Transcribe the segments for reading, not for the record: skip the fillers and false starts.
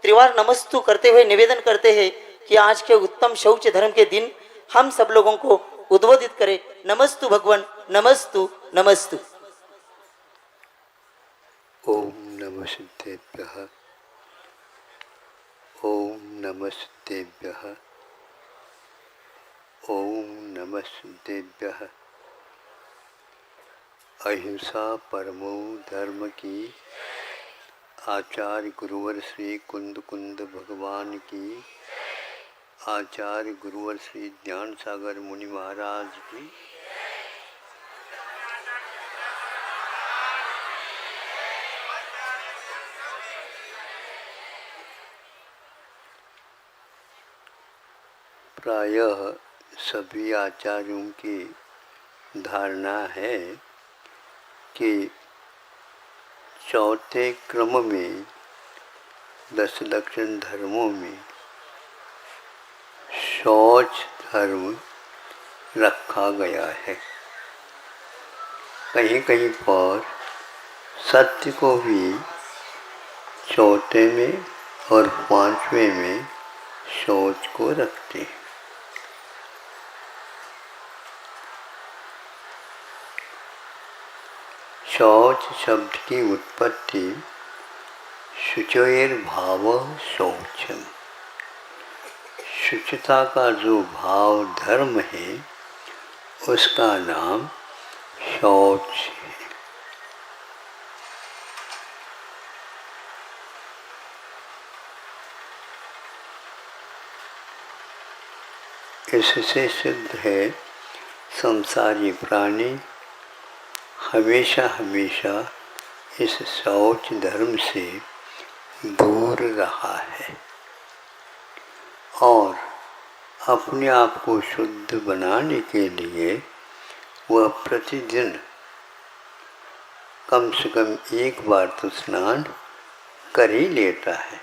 त्रिवार नमस्तु करते हुए निवेदन करते हैं कि आज के उत्तम शौच धर्म के दिन हम सब लोगों को उद्बोधित करें। नमस्तु भगवान, नमस्तु नमस्तु। ओम नमः सिद्धेभ्यः, ओम नमः सिद्धेभ्यः, ओम नमः सिद्धेभ्यः। अहिंसा परमो धर्म की आचार्य गुरुवर श्री कुंद कुंद भगवान की, आचार्य गुरुवर श्री ज्ञान सागर मुनि महाराज की, प्रायः सभी आचार्यों की धारणा है कि चौथे क्रम में 10 दक्षिण धर्मों में शौच धर्म रखा गया है। कहीं कहीं पर सत्य को भी चौथे में और 5वें में शौच को रखते हैं। शौच शब्द की उत्पत्ति शुचेर भाव शौचम, शुचिता का जो भाव धर्म है उसका नाम शौच है। इससे सिद्ध है संसारी प्राणी हमेशा हमेशा इस शौच धर्म से दूर रहा है और अपने आप को शुद्ध बनाने के लिए वह प्रतिदिन कम से कम एक बार तो स्नान कर ही लेता है।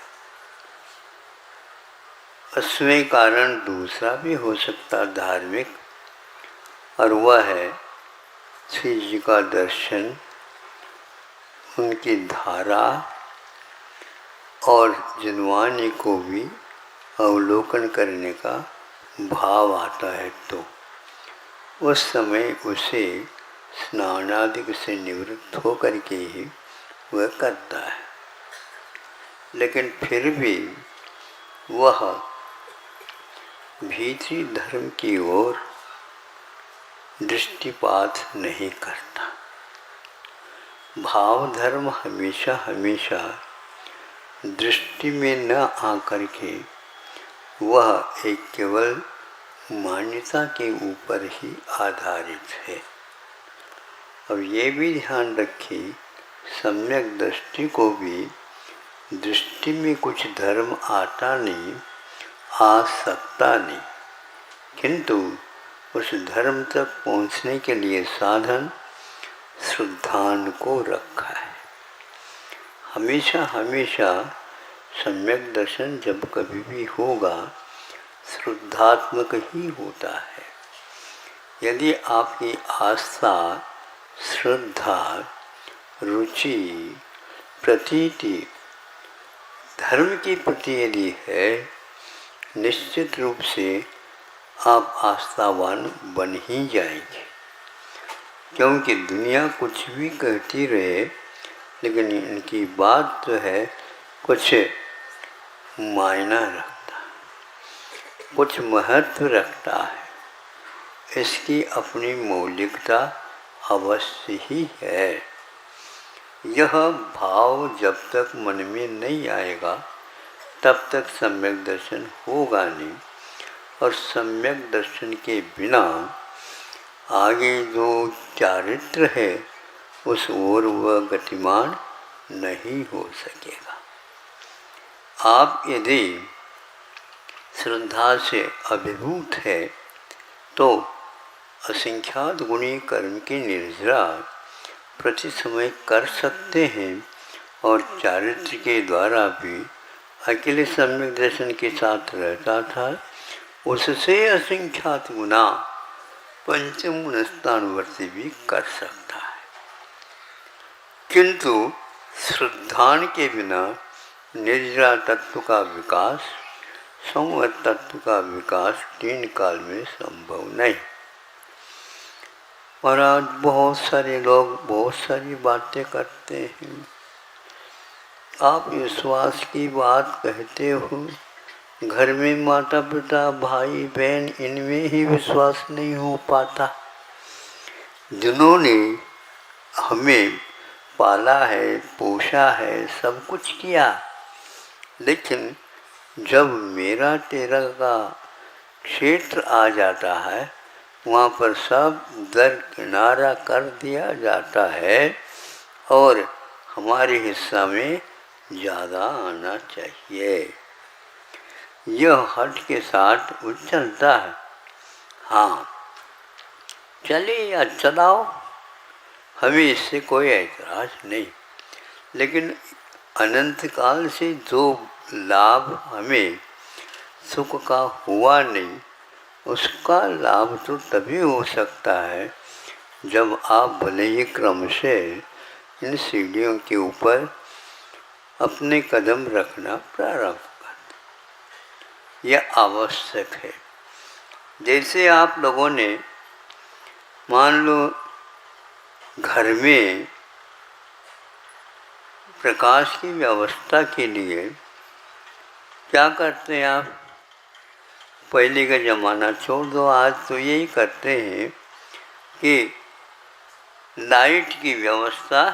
उसमें कारण दूसरा भी हो सकता धार्मिक, और वह है श्री जी का दर्शन, उनकी धारा और जनवाणी को भी अवलोकन करने का भाव आता है तो उस समय उसे स्नानादि से निवृत्त होकर के ही वह करता है। लेकिन फिर भी वह भीतरी धर्म की ओर दृष्टिपात नहीं करता। भाव धर्म हमेशा हमेशा दृष्टि में न आकर के वह एक केवल मान्यता के ऊपर ही आधारित है। अब ये भी ध्यान रखिए, सम्यक दृष्टि को भी दृष्टि में कुछ धर्म आता नहीं, आ सकता नहीं, किंतु उस धर्म तक पहुँचने के लिए साधन श्रद्धान को रखा है। हमेशा हमेशा सम्यक दर्शन जब कभी भी होगा श्रद्धात्मक ही होता है। यदि आपकी आस्था, श्रद्धा, रुचि, प्रतीति धर्म के प्रति यदि है, निश्चित रूप से आप आस्थावान बन ही जाएंगे। क्योंकि दुनिया कुछ भी कहती रहे, लेकिन इनकी बात तो है कुछ मायना रखता है, कुछ महत्व रखता है। इसकी अपनी मौलिकता अवश्य ही है। यह भाव जब तक मन में नहीं आएगा तब तक सम्यक दर्शन होगा नहीं, और सम्यक दर्शन के बिना आगे जो चारित्र है उस ओर वह गतिमान नहीं हो सकेगा। आप यदि श्रद्धा से अभिभूत है तो असंख्यात गुणी कर्म की निर्जरा प्रति समय कर सकते हैं, और चारित्र के द्वारा भी अकेले सम्यक दर्शन के साथ रहता था, उससे असंख्यात गुना पंचम स्थानवर्ती भी कर सकता है। किंतु श्रद्धान के बिना निर्जरा तत्व का विकास, संवत तत्व का विकास 3 काल में संभव नहीं। और आज बहुत सारे लोग बहुत सारी बातें करते हैं। आप विश्वास की बात कहते हो, घर में माता पिता भाई बहन इनमें ही विश्वास नहीं हो पाता। जिन्होंने हमें पाला है, पोषा है, सब कुछ किया, लेकिन जब मेरा तेरा का क्षेत्र आ जाता है, वहाँ पर सब दरकिनारा कर दिया जाता है और हमारे हिस्सा में ज़्यादा आना चाहिए। यह हट के साथ वो चलता है। हाँ, चले या चलाओ, हमें इससे कोई ऐतराज़ नहीं, लेकिन अनंत काल से जो लाभ हमें सुख का हुआ नहीं, उसका लाभ तो तभी हो सकता है जब आप भले ही क्रम से इन सीढ़ियों के ऊपर अपने कदम रखना प्रारंभ कर। यह आवश्यक है। जैसे आप लोगों ने मान लो घर में प्रकाश की व्यवस्था के लिए क्या करते हैं आप? पहले का ज़माना छोड़ दो, आज तो यही करते हैं कि लाइट की व्यवस्था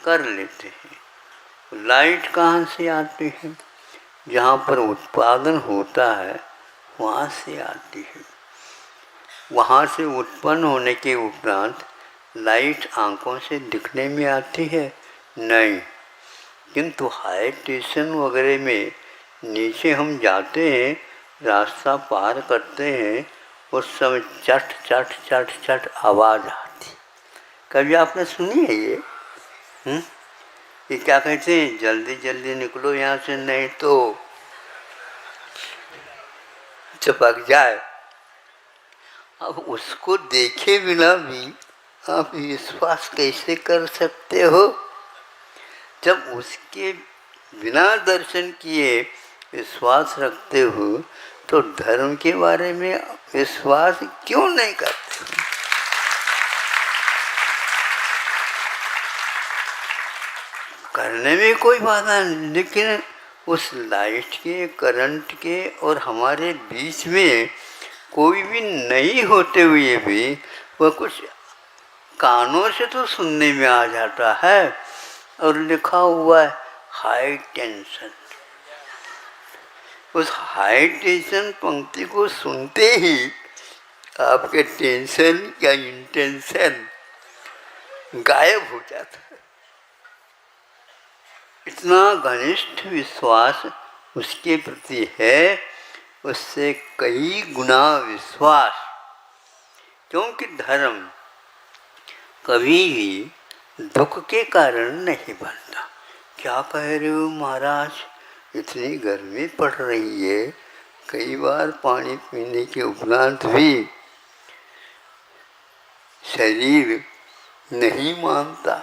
कर लेते हैं। लाइट कहाँ से आती है? जहाँ पर उत्पादन होता है वहाँ से आती है। वहाँ से उत्पन्न होने के उपरांत लाइट आंखों से दिखने में आती है? नहीं। किंतु हाई स्टेशन वगैरह में नीचे हम जाते हैं, रास्ता पार करते हैं, उस समय चट चट चट चट आवाज़ आती। कभी आपने सुनी है ये? ये क्या कहते हैं, जल्दी जल्दी निकलो यहाँ से, नहीं तो चिपक जाए। अब उसको देखे बिना भी आप विश्वास कैसे कर सकते हो? जब उसके बिना दर्शन किए विश्वास रखते हो तो धर्म के बारे में विश्वास क्यों नहीं करते? करने में कोई बाधा नहीं, लेकिन उस लाइट के, करंट के और हमारे बीच में कोई भी नहीं होते हुए भी वह कुछ कानों से तो सुनने में आ जाता है और लिखा हुआ है हाई टेंशन। उस हाई टेंशन पंक्ति को सुनते ही आपके टेंशन या इंटेंशन गायब हो जाता है। इतना घनिष्ठ विश्वास उसके प्रति है, उससे कई गुना विश्वास। क्योंकि धर्म कभी भी दुख के कारण नहीं बनता। क्या कह रहे हो महाराज, इतनी गर्मी पड़ रही है, कई बार पानी पीने के उपरांत भी शरीर नहीं मानता।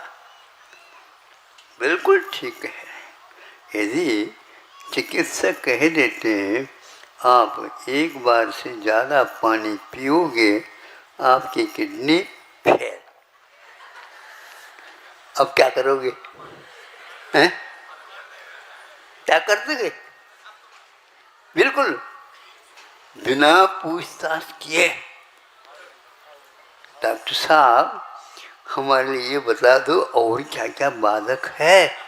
बिल्कुल ठीक है। यदि चिकित्सक कह देते हैं आप एक बार से ज़्यादा पानी पियोगे आपकी किडनी फेल, अब क्या करोगे? हैं? क्या कर दोगे? बिल्कुल बिना पूछताछ किए, डॉक्टर साहब हमारे लिए बता दो और क्या क्या बाधक है।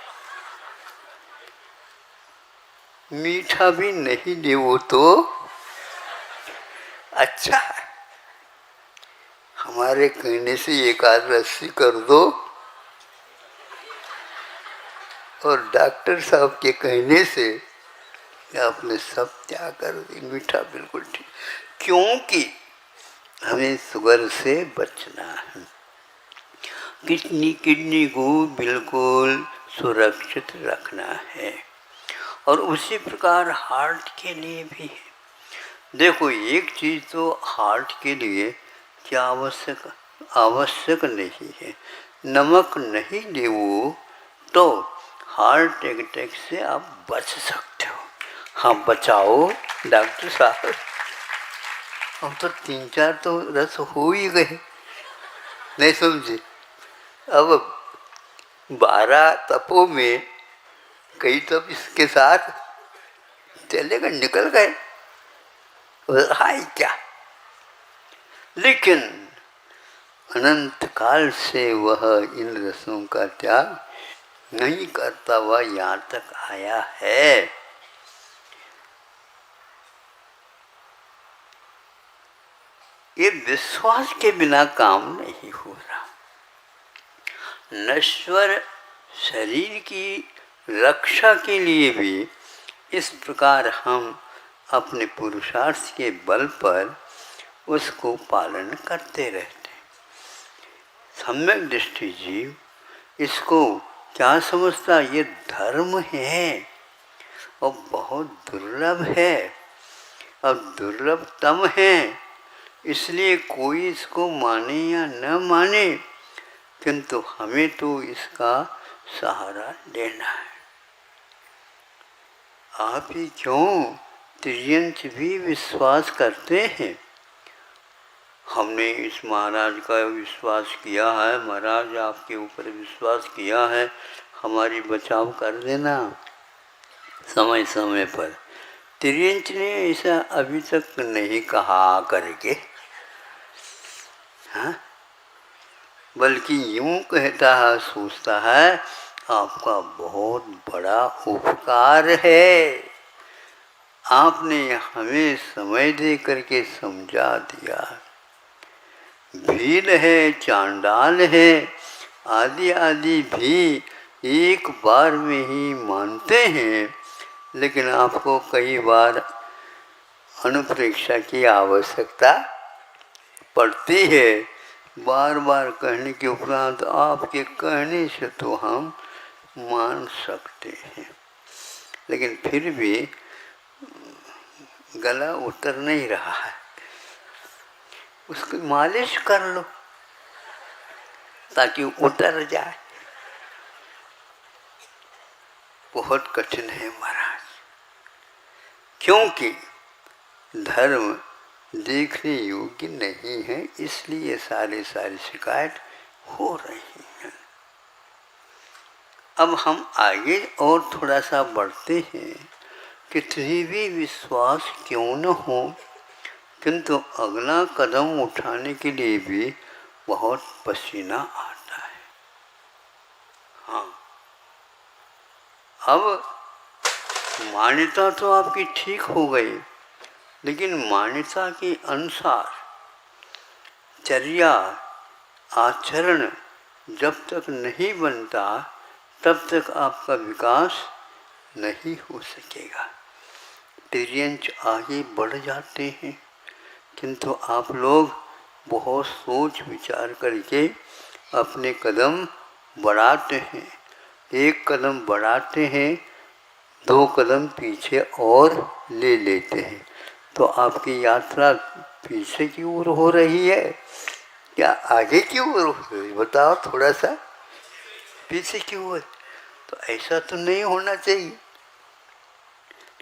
मीठा भी नहीं ले वो तो अच्छा है। हमारे कहने से एक आध लस्सी कर दो और डॉक्टर साहब के कहने से आपने सब त्याग कर दी। मीठा बिल्कुल ठीक, क्योंकि हमें शुगर से बचना है। किडनी को बिल्कुल सुरक्षित रखना है। और उसी प्रकार हार्ट के लिए भी है। देखो एक चीज़ तो हार्ट के लिए क्या आवश्यक नहीं है, नमक नहीं लेवो तो हार्ट अटैक से आप बच सकते हो। हाँ बचाओ डॉक्टर साहब, अब तो 3-4 तो रस हो ही गए, नहीं समझे। अब 12 तपों में कई तप इसके साथ चले गए, निकल गए, हाय क्या। लेकिन अनंत काल से वह इन रसों का त्याग नहीं करता, वह यहाँ तक आया है। ये विश्वास के बिना काम नहीं हो रहा। नश्वर शरीर की रक्षा के लिए भी इस प्रकार हम अपने पुरुषार्थ के बल पर उसको पालन करते रहते। सम्यक दृष्टि जीव इसको क्या समझता, ये धर्म है और बहुत दुर्लभ है, और दुर्लभतम है, इसलिए कोई इसको माने या न माने, किंतु हमें तो इसका सहारा लेना है। आप ही क्यों, त्रियंच भी विश्वास करते हैं। हमने इस महाराज का विश्वास किया है, महाराज आपके ऊपर विश्वास किया है, हमारी बचाव कर देना समय समय पर। त्रियंच ने ऐसा अभी तक नहीं कहा करके, हाँ, बल्कि यूं कहता है, सोचता है आपका बहुत बड़ा उपकार है, आपने हमें समय दे करके समझा दिया। भील है, चांडाल है, आदि आदि भी एक बार में ही मानते हैं, लेकिन आपको कई बार अनुप्रेक्षा की आवश्यकता पड़ती है। बार बार कहने के उपरांत आपके कहने से तो हम मान सकते हैं, लेकिन फिर भी गला उतर नहीं रहा है, उसकी मालिश कर लो ताकि उतर जाए। बहुत कठिन है महाराज, क्योंकि धर्म देखने योग्य नहीं है, इसलिए सारी शिकायत हो रही है। अब हम आगे और थोड़ा सा बढ़ते हैं। कितनी भी विश्वास क्यों न हो, किंतु अगला कदम उठाने के लिए भी बहुत पसीना आता है। हाँ, अब मान्यता तो आपकी ठीक हो गई, लेकिन मान्यता के अनुसार चर्या आचरण जब तक नहीं बनता, तब तक आपका विकास नहीं हो सकेगा। तिर्यंच आगे बढ़ जाते हैं, किंतु आप लोग बहुत सोच विचार करके अपने कदम बढ़ाते हैं। एक कदम बढ़ाते हैं, 2 कदम पीछे और ले लेते हैं, तो आपकी यात्रा पीछे की ओर हो रही है क्या आगे की ओर हो रही है? बताओ थोड़ा सा। पीछे की ओर। तो ऐसा तो नहीं होना चाहिए।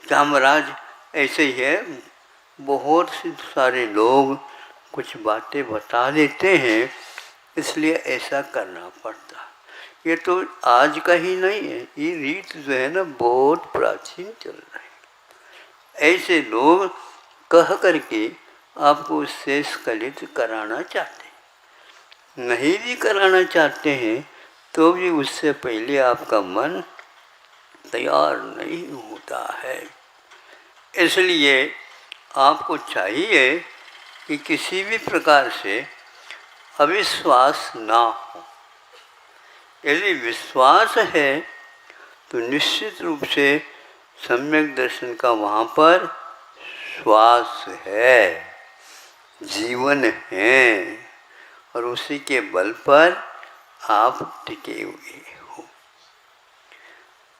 क्या महाराज ऐसे ही है, बहुत से सारे लोग कुछ बातें बता देते हैं, इसलिए ऐसा करना पड़ता। ये तो आज का ही नहीं है, ये रीत जो है ना बहुत प्राचीन चल रही है। ऐसे लोग कह करके आपको उससे स्खलित कराना चाहते हैं। नहीं भी कराना चाहते हैं तो भी उससे पहले आपका मन तैयार नहीं होता है। इसलिए आपको चाहिए कि किसी भी प्रकार से अविश्वास ना हो। यदि विश्वास है तो निश्चित रूप से सम्यक दर्शन का वहाँ पर श्वास है, जीवन है, और उसी के बल पर आप टिके हुए हो।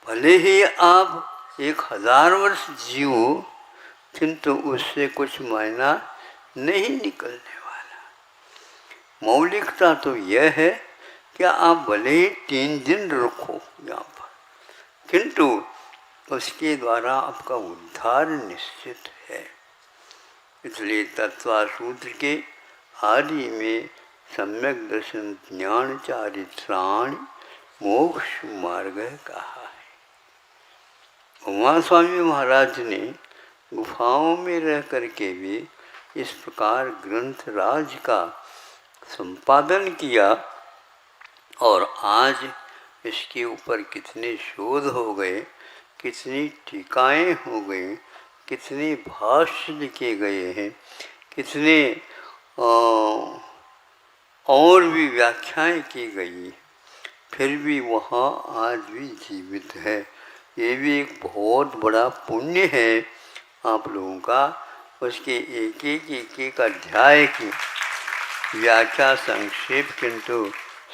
भले ही आप 1000 वर्ष जियो, किंतु उससे कुछ मायना नहीं निकलने वाला। मौलिकता तो यह है कि आप भले ही 3 दिन रुको यहाँ पर, किंतु उसके द्वारा आपका उद्धार निश्चित है। इसलिए तत्व सूत्र के आदि में सम्यक दर्शन ज्ञान चारित्राणि मोक्ष मार्ग कहा है। उमा स्वामी महाराज ने गुफाओं में रह करके भी इस प्रकार ग्रंथ राज का संपादन किया और आज इसके ऊपर कितने शोध हो गए, कितनी टीकाएँ हो गई, कितने भाष्य लिखे गए हैं, कितने और भी व्याख्याएं की गई, फिर भी वहाँ आज भी जीवित है। ये भी एक बहुत बड़ा पुण्य है आप लोगों का। उसके एक अध्याय की व्याख्या संक्षेप किंतु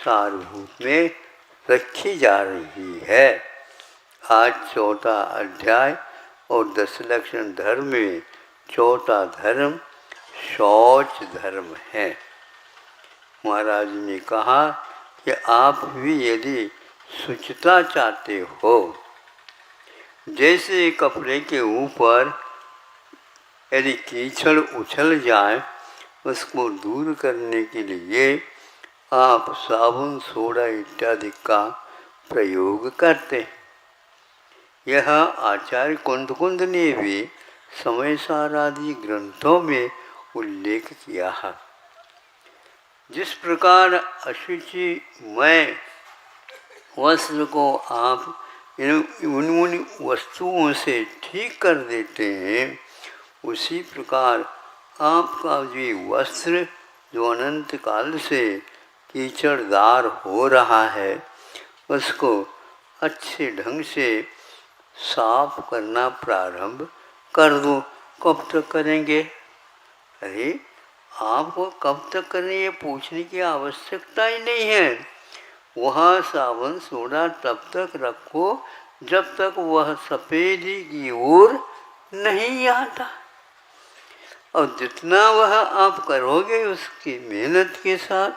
सारभूत में रखी जा रही है। आज चौथा अध्याय और 10 लक्षण धर्म में चौथा धर्म शौच धर्म है। महाराज ने कहा कि आप भी यदि शुचिता चाहते हो, जैसे कपड़े के ऊपर यदि कीचड़ उछल जाए उसको दूर करने के लिए आप साबुन सोडा इत्यादि का प्रयोग करते हैं। यह आचार्य कुंद ने भी समय सार आदि ग्रंथों में उल्लेख किया है। जिस प्रकार अशुचिमय वस्त्र को आप उन वस्तुओं से ठीक कर देते हैं, उसी प्रकार आपका जो वस्त्र जो अनंत काल से कीचड़दार हो रहा है उसको अच्छे ढंग से साफ करना प्रारंभ कर दो। कब तक करेंगे? अरे आपको कब तक करें ये पूछने की आवश्यकता ही नहीं है। वहाँ साबुन सोडा तब तक रखो जब तक वह सफ़ेदी की ओर नहीं आता, और जितना वह आप करोगे उसकी मेहनत के साथ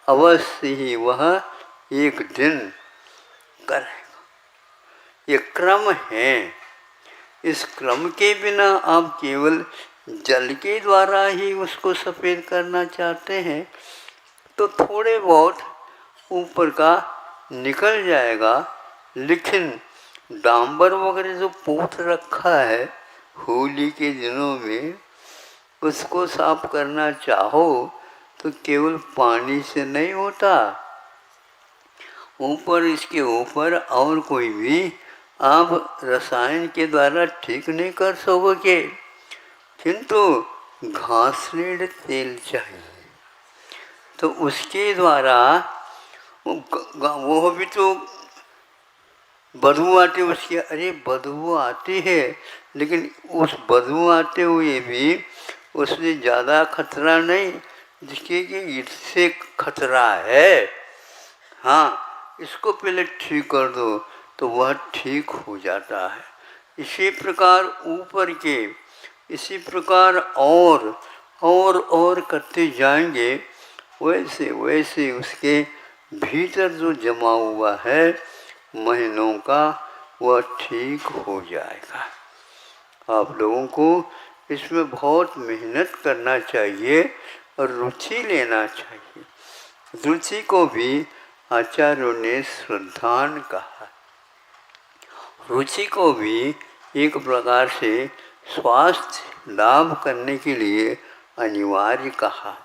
अवश्य ही वह एक दिन करेगा। ये क्रम है। इस क्रम के बिना आप केवल जल के द्वारा ही उसको सफ़ेद करना चाहते हैं तो थोड़े बहुत ऊपर का निकल जाएगा, लेकिन डांबर वगैरह जो पोत रखा है होली के दिनों में उसको साफ करना चाहो तो केवल पानी से नहीं होता, ऊपर इसके ऊपर और कोई भी आप रसायन के द्वारा ठीक नहीं कर सकोगे। किंतु घासलेट तेल चाहिए तो उसके द्वारा वो भी तो बदबू आती उसकी। अरे बदबू आती है, लेकिन उस बदबू आते हुए भी उससे ज़्यादा खतरा नहीं जिसके कि इससे खतरा है। हाँ, इसको पहले ठीक कर दो तो वह ठीक हो जाता है। इसी प्रकार ऊपर के इसी प्रकार और करते जाएंगे, वैसे वैसे उसके भीतर जो जमा हुआ है महीनों का वह ठीक हो जाएगा। आप लोगों को इसमें बहुत मेहनत करना चाहिए और रुचि लेना चाहिए। रुचि को भी आचार्यों ने श्रद्धान कहा। रुचि को भी एक प्रकार से स्वास्थ्य लाभ करने के लिए अनिवार्य कहा।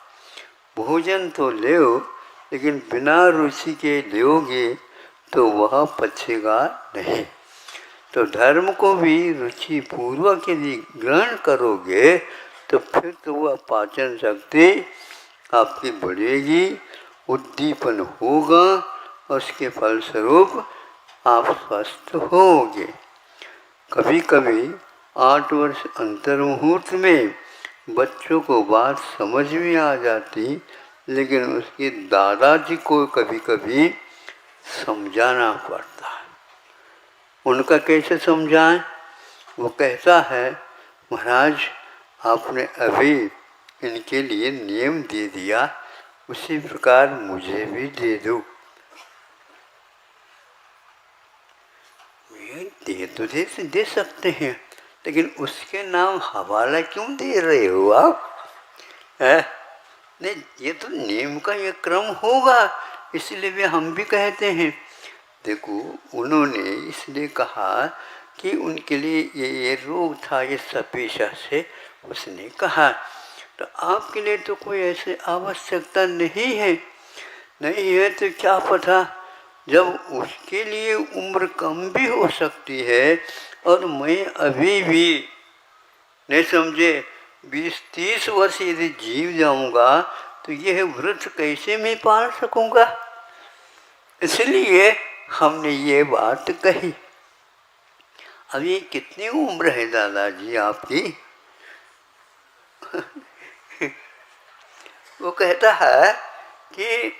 भोजन तो लो, लेकिन बिना रुचि के लोगे तो वह पचेगा नहीं। तो धर्म को भी रुचि पूर्वक यदि ग्रहण करोगे तो फिर तो वह पाचन शक्ति आपकी बढ़ेगी, उद्दीपन होगा, उसके फलस्वरूप आप स्वस्थ होगे। कभी कभी 8 वर्ष अंतर मुहूर्त में बच्चों को बात समझ में आ जाती, लेकिन उसके दादाजी को कभी कभी समझाना पड़ता है। उनका कैसे समझाएं? वो कहता है, महाराज आपने अभी इनके लिए नियम दे दिया, उसी प्रकार मुझे भी दे दो। तुझे से दे सकते हैं, लेकिन उसके नाम हवाला क्यों दे रहे हो आप? है नहीं, ये तो नियम का ये क्रम होगा, इसलिए वे हम भी कहते हैं। देखो, उन्होंने इसलिए कहा कि उनके लिए ये रोग था, ये सपेशा से उसने कहा। तो आपके लिए तो कोई ऐसी आवश्यकता नहीं है। नहीं है तो क्या पता, जब उसके लिए उम्र कम भी हो सकती है, और मैं अभी भी नहीं समझे 20-30 वर्ष यदि जीव जाऊंगा तो यह व्रत कैसे मैं पाल सकूंगा? इसलिए हमने ये बात कही। अभी कितनी उम्र है दादाजी आपकी? वो कहता है कि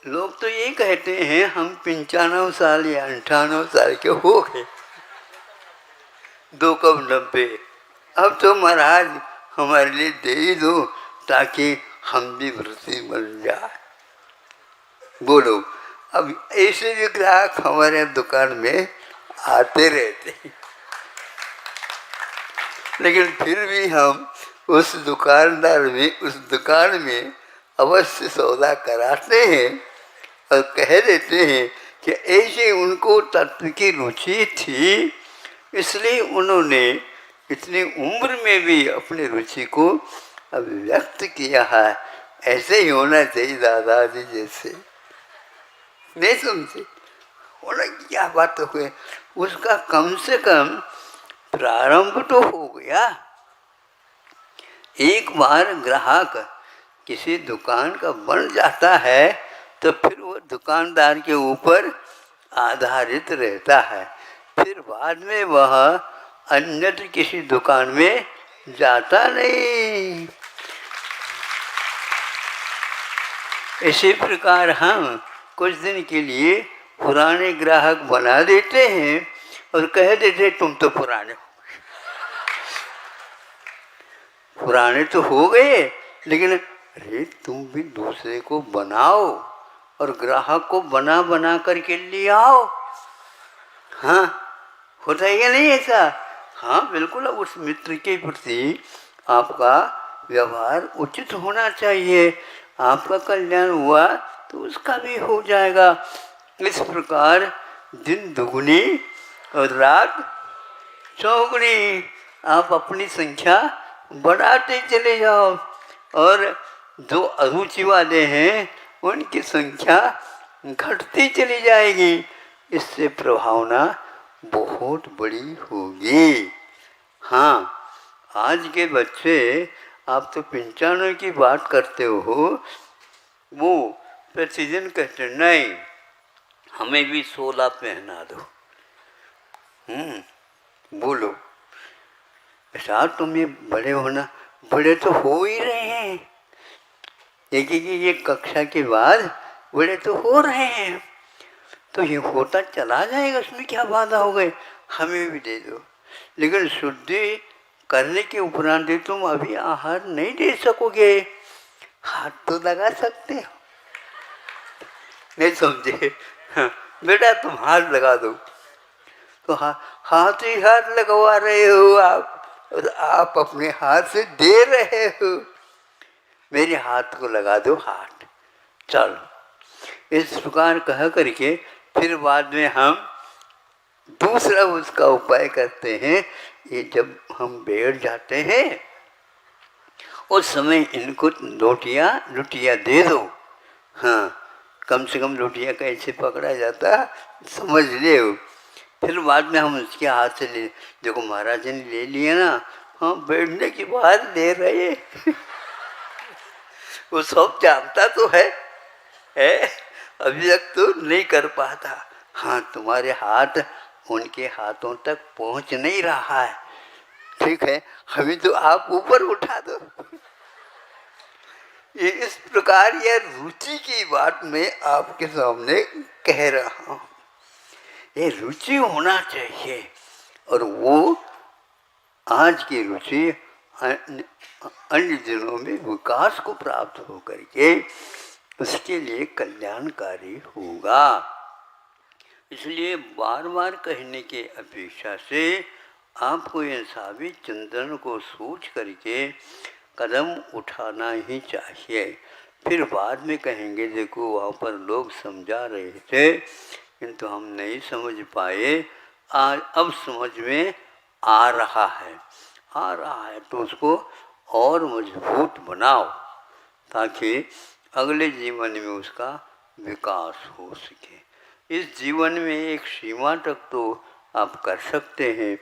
लोग तो ये कहते हैं हम 95 साल या 98 साल के हो गए, 2 कब 90। अब तो महाराज हमारे लिए दे ही दो ताकि हम भी व्रती बन जाए। बोलो, अब ऐसे भी ग्राहक हमारे दुकान में आते रहते हैं, लेकिन फिर भी हम उस दुकान में अवश्य सौदा कराते हैं और कह देते हैं कि ऐसे उनको तत्व की रुचि थी, इसलिए उन्होंने इतनी उम्र में भी अपनी रुचि को अभिव्यक्त किया है। ऐसे ही होना चाहिए दादाजी जैसे। नहीं समझे? होना क्या बात हुई, उसका कम से कम प्रारंभ तो हो गया। एक बार ग्राहक किसी दुकान का बन जाता है तो फिर वो दुकानदार के ऊपर आधारित रहता है, फिर बाद में वह अन्यत्र किसी दुकान में जाता नहीं। इसी प्रकार हम कुछ दिन के लिए पुराने ग्राहक बना देते हैं और कह देते तुम तो पुराने तो हो गए, लेकिन अरे तुम भी दूसरे को बनाओ और ग्राहक को बना करके ले आओ। हाँ, होता है या नहीं ऐसा? हाँ बिल्कुल, उस मित्र के प्रति आपका व्यवहार उचित होना चाहिए। आपका कल्याण हुआ तो उसका भी हो जाएगा। इस प्रकार दिन दुगुनी और रात चौगुनी आप अपनी संख्या बढ़ाते चले जाओ, और जो अरुचि वाले हैं उनकी संख्या घटती चली जाएगी। इससे प्रभावना बहुत बड़ी होगी। हाँ, आज के बच्चे, आप तो 95 की बात करते हो, वो प्रतिदिन कहते नहीं हमें भी 16 पहना दो। बोलो ऐसा, तुम ये बड़े होना, बड़े तो हो ही रहे हैं, ये कक्षा के बाद बड़े तो हो रहे हैं, तो ये होता चला जाएगा, उसमें क्या बाधा हो गई, हमें भी दे दो। लेकिन शुद्धि करने के उपरांत तुम अभी आहार नहीं दे सकोगे, हाथ तो लगा सकते हो। नहीं समझे? हाँ, बेटा तुम हाथ लगा दो, तो हाथ ही हाथ लगवा रहे हो आप, और आप अपने हाथ से दे रहे हो। मेरे हाथ को लगा दो हाथ, चलो। इस प्रकार कह करके फिर बाद में हम दूसरा उसका उपाय करते हैं। ये जब हम बैठ जाते हैं उस समय इनको रोटियाँ दे दो। हाँ, कम से कम रोटियाँ कैसे पकड़ा जाता समझ ले। फिर बाद में हम उसके हाथ से ले, देखो महाराज ने ले लिया ना, हाँ बैठने के बाद ले रहे वो सब जानता तो है अभी तक तो नहीं कर पाता। हाँ, तुम्हारे हाथ उनके हाथों तक पहुंच नहीं रहा है, ठीक है, अभी तो आप ऊपर उठा दो। ये इस प्रकार यह रुचि की बात मैं आपके सामने कह रहा हूँ। ये रुचि होना चाहिए, और वो आज की रुचि अन्य दिनों में विकास को प्राप्त होकर के उसके लिए कल्याणकारी होगा। इसलिए बार बार कहने के अपेक्षा से आपको यह साबित चिंतन को सोच करके कदम उठाना ही चाहिए। फिर बाद में कहेंगे देखो वहाँ पर लोग समझा रहे थे किंतु हम नहीं समझ पाए, आज अब समझ में आ रहा है तो उसको और मजबूत बनाओ ताकि अगले जीवन में उसका विकास हो सके। इस जीवन में एक सीमा तक तो आप कर सकते हैं,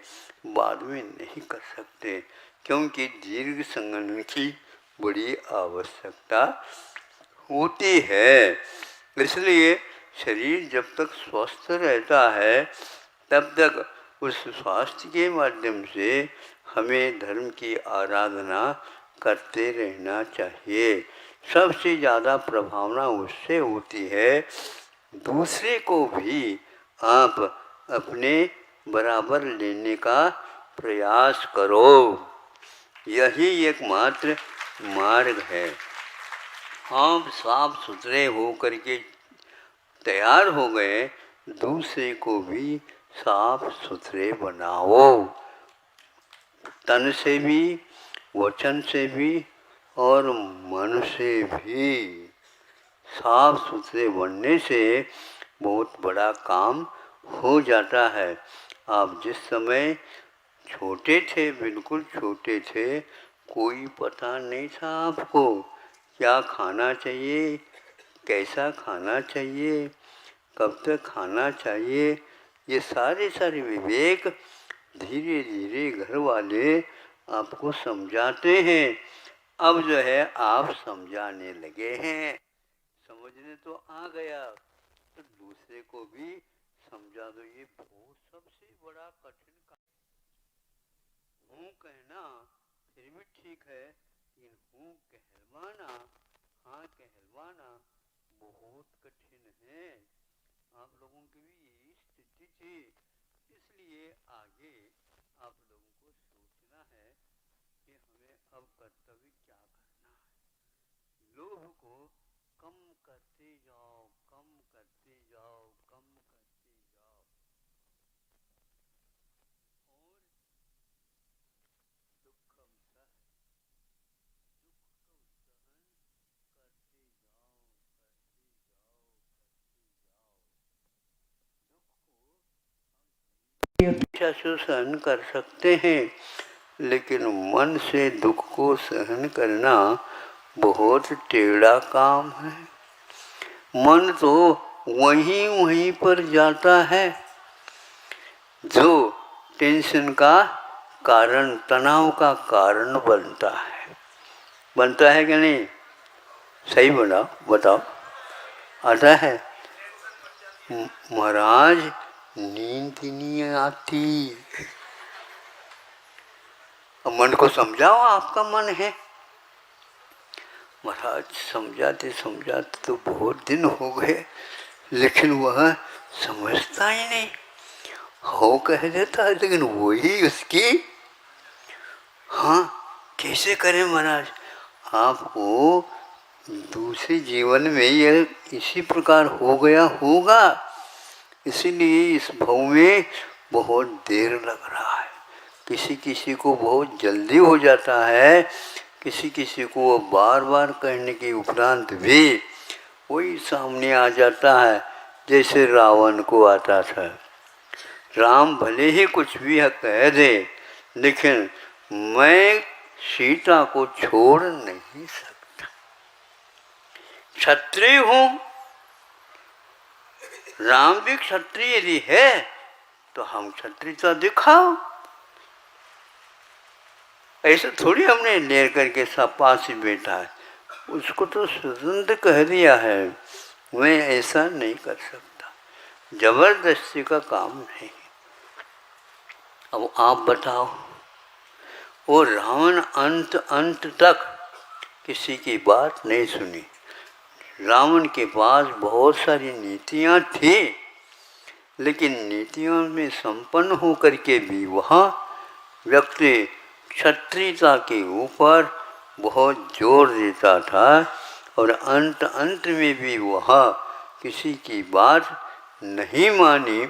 बाद में नहीं कर सकते, क्योंकि दीर्घ संगठन की बड़ी आवश्यकता होती है। इसलिए शरीर जब तक स्वस्थ रहता है तब तक उस स्वास्थ्य के माध्यम से हमें धर्म की आराधना करते रहना चाहिए। सबसे ज़्यादा प्रभावना उससे होती है, दूसरे को भी आप अपने बराबर लेने का प्रयास करो, यही एकमात्र मार्ग है। आप साफ सुथरे हो करके तैयार हो गए, दूसरे को भी साफ सुथरे बनाओ, तन से भी, वचन से भी और मन से भी। साफ सुथरे बनने से बहुत बड़ा काम हो जाता है। आप जिस समय छोटे थे, बिल्कुल छोटे थे, कोई पता नहीं था आपको क्या खाना चाहिए, कैसा खाना चाहिए, कब तक खाना चाहिए, ये सारे विवेक धीरे धीरे घर वाले आपको समझाते हैं। अब जो है आप समझाने लगे हैं, समझने तो आ गया तो दूसरे को भी समझा दो। ये बहुत सबसे बड़ा कठिन काम। हूँ कहना फिर भी ठीक है, लेकिन हूँ कहलवाना, हाँ कहलवाना बहुत कठिन है। आप लोगों की भी यही स्थिति थी, इसलिए आगे आप लोगों को सोचना है कि हमें अब कर्तव्य क्या करना है। लोभ को कम करते जाओ, कम करते जाओ, कम करते जाओ, और दुखम सह, दुख को सहन करते जाओ, करते जाओ, करते जाओ। दुख को हम सहन कर सकते हैं, लेकिन मन से दुख को सहन करना बहुत टेढ़ा काम है। मन तो वहीं पर जाता है जो टेंशन का कारण, तनाव का कारण बनता है कि नहीं? सही बताओ आता है? महाराज नींद नहीं आती। मन को समझाओ, आपका मन है। महाराज समझाते तो बहुत दिन हो गए, लेकिन वह समझता ही नहीं। हो कह देता है, लेकिन वही उसकी। हाँ कैसे करें महाराज? आपको दूसरे जीवन में यह इसी प्रकार हो गया होगा, इसीलिए इस भव में बहुत देर लग रहा है। किसी को बहुत जल्दी हो जाता है, किसी को बार बार कहने के उपरांत भी वही सामने आ जाता है जैसे रावण को आता था। राम भले ही कुछ भी कह दे, लेकिन मैं सीता को छोड़ नहीं सकता। क्षत्रिय हूं, राम भी क्षत्रिय यदि है तो हम क्षत्रियता दिखाओ। ऐसे थोड़ी हमने लेर करके सब पास ही बैठा है, उसको तो स्वतंत्र कह दिया है। मैं ऐसा नहीं कर सकता, जबरदस्ती का काम नहीं। अब आप बताओ, वो रावण अंत तक किसी की बात नहीं सुनी। रावण के पास बहुत सारी नीतियाँ थी, लेकिन नीतियों में संपन्न होकर के भी वह व्यक्ति क्षत्रियता के ऊपर बहुत जोर देता था, और अंत में भी वह किसी की बात नहीं मानी,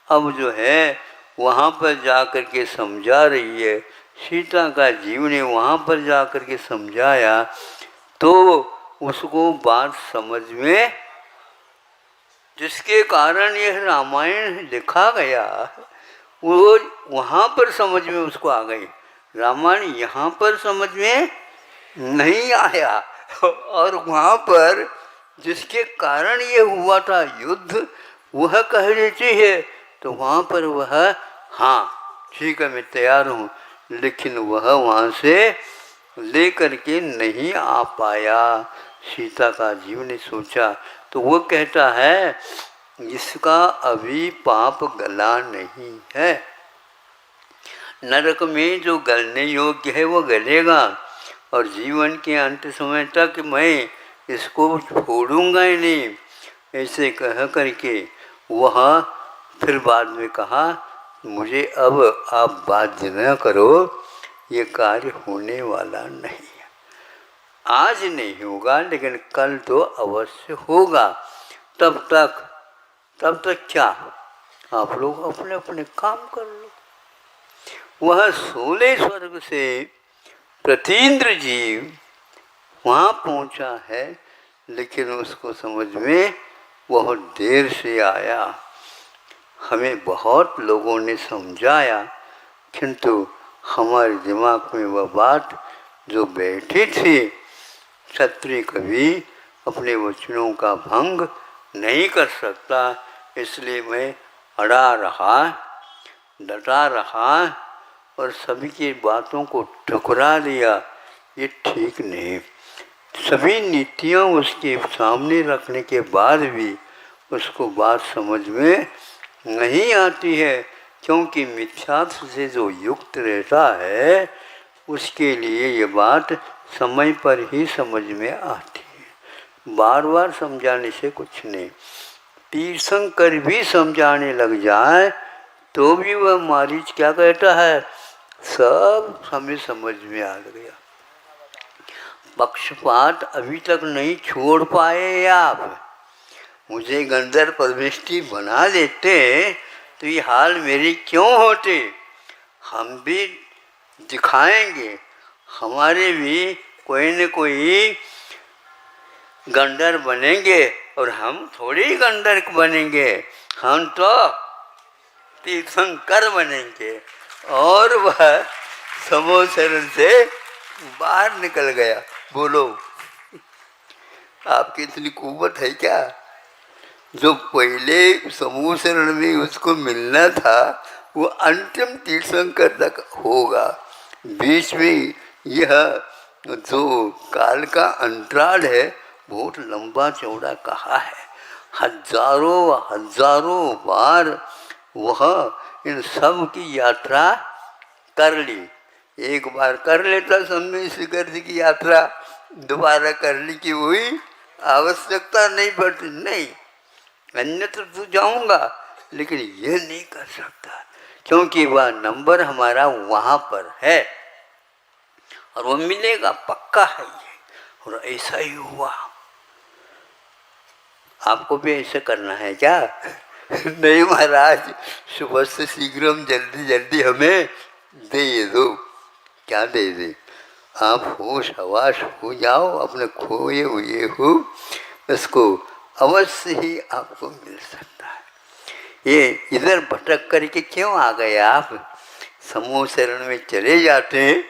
अब जो है वहाँ पर जा कर के समझा रही है। सीता का जीव ने वहाँ पर जा कर के समझाया तो उसको बात समझ में, जिसके कारण यह रामायण लिखा गया, वो वहाँ पर समझ में उसको आ गई। रामायण यहाँ पर समझ में नहीं आया, और वहाँ पर जिसके कारण ये हुआ था युद्ध, वह कह देती है तो वहाँ पर वह, हाँ ठीक है मैं तैयार हूँ, लेकिन वह वहाँ से ले करके नहीं आ पाया। सीता का जीव ने सोचा तो वो कहता है इसका अभी पाप गला नहीं है, नरक में जो गलने योग्य है वो गलेगा, और जीवन के अंत समय तक मैं इसको छोड़ूंगा ही नहीं। ऐसे कह करके वह फिर बाद में कहा मुझे अब आप बाध्य न करो, ये कार्य होने वाला नहीं है, आज नहीं होगा लेकिन कल तो अवश्य होगा। तब तक क्या, आप लोग अपने अपने काम कर लो। वह 16 स्वर्ग से प्रतीन्द्र जीव वहाँ पहुँचा है, लेकिन उसको समझ में बहुत देर से आया। हमें बहुत लोगों ने समझाया, किंतु हमारे दिमाग में वह बात जो बैठी थी, क्षत्रिय कभी अपने वचनों का भंग नहीं कर सकता, इसलिए मैं अड़ा रहा, डटा रहा और सभी की बातों को ठुकरा दिया। ये ठीक नहीं। सभी नीतियाँ उसके सामने रखने के बाद भी उसको बात समझ में नहीं आती है, क्योंकि मिथ्यात्व से जो युक्त रहता है उसके लिए ये बात समय पर ही समझ में आती है। बार बार समझाने से कुछ नहीं। तीर्थंकर भी समझाने लग जाए तो भी वह मारीच क्या कहता है, सब हमें समझ में आ गया। पक्षपात अभी तक नहीं छोड़ पाए आप। मुझे गंधर्व परमेष्ठी बना देते तो ये हाल मेरी क्यों होते। हम भी दिखाएंगे, हमारे भी कोई न कोई गंधर्व बनेंगे, और हम थोड़ी गंधर्व बनेंगे, हम तो तीर्थंकर बनेंगे। और वह समूह शरण से बाहर निकल गया। बोलो आपकी इतनी कुव्वत है क्या? जो पहले समूह शरण में उसको मिलना था वो अंतिम तीर्थंकर तक होगा। बीच में यह जो काल का अंतराल है बहुत लंबा चौड़ा कहा है। हजारों बार वह इन सब की यात्रा कर ली। एक बार कर लेता समय शिखर जी की यात्रा, दोबारा करने की कोई आवश्यकता नहीं पड़ती। नहीं, अन्यत्र तो जाऊंगा लेकिन ये नहीं कर सकता, क्योंकि वह नंबर हमारा वहाँ पर है और वो मिलेगा, पक्का है ये। और ऐसा ही हुआ। आपको भी ऐसा करना है क्या? नहीं महाराज, सुबह से शीघ्र जल्दी जल्दी हमें दे दो। क्या दे दे? आप होश हवास हो जाओ, अपने खोए हुए हो, इसको अवश्य ही आपको मिल सकता है। ये इधर भटक करके क्यों आ गए आप? समूह शरण में चले जाते हैं,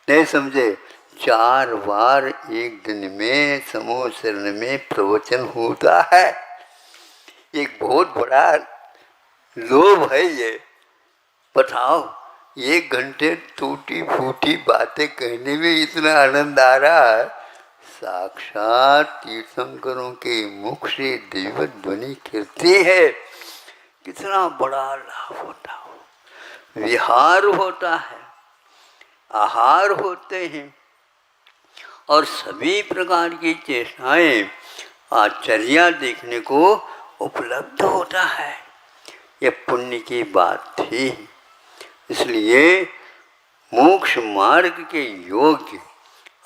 नहीं समझे? 4 बार एक दिन में समूह शरण में प्रवचन होता है। एक बहुत बड़ा लोभ है ये। बताओ, 1 घंटे टूटी फूटी बातें कहने में इतना आनंद आ रहा है, साक्षात तीर्थंकरों के मुख से दैवत ध्वनि कीर्ति है, कितना बड़ा लाभ होता हो। विहार होता है, आहार होते हैं, और सभी प्रकार की चेष्टाएं आचर्या देखने को उपलब्ध होता है। ये पुण्य की बात थी। इसलिए मोक्ष मार्ग के योग्य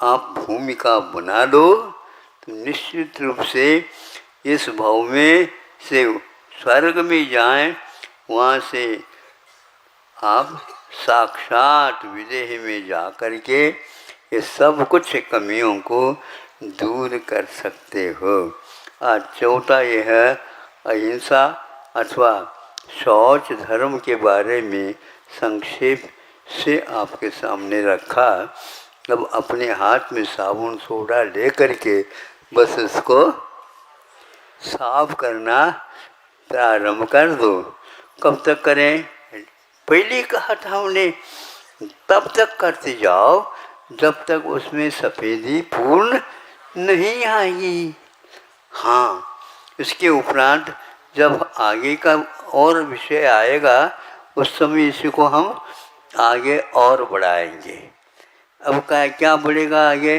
आप भूमिका बना दो तो निश्चित रूप से इस भाव में से स्वर्ग में जाएं, वहाँ से आप साक्षात विदेह में जा कर के ये सब कुछ कमियों को दूर कर सकते हो। आज चौथा यह है अहिंसा अथवा शौच धर्म के बारे में संक्षेप से आपके सामने रखा। अब अपने हाथ में साबुन सोडा ले करके बस उसको साफ करना प्रारंभ कर दो। कब तक करें? पहले कहा था हमने, तब तक करते जाओ जब तक उसमें सफ़ेदी पूर्ण नहीं आएगी। हाँ, इसके उपरांत जब आगे का और विषय आएगा उस समय इसी को हम आगे और बढ़ाएंगे। अब क्या बढ़ेगा आगे?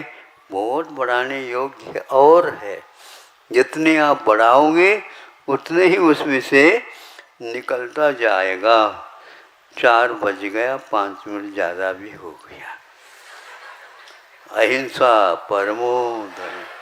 बहुत बढ़ाने योग्य और है। जितने आप बढ़ाओगे उतने ही उसमें से निकलता जाएगा। 4 बज गया, 5 मिनट ज़्यादा भी हो गया। अहिंसा परमो धर्म।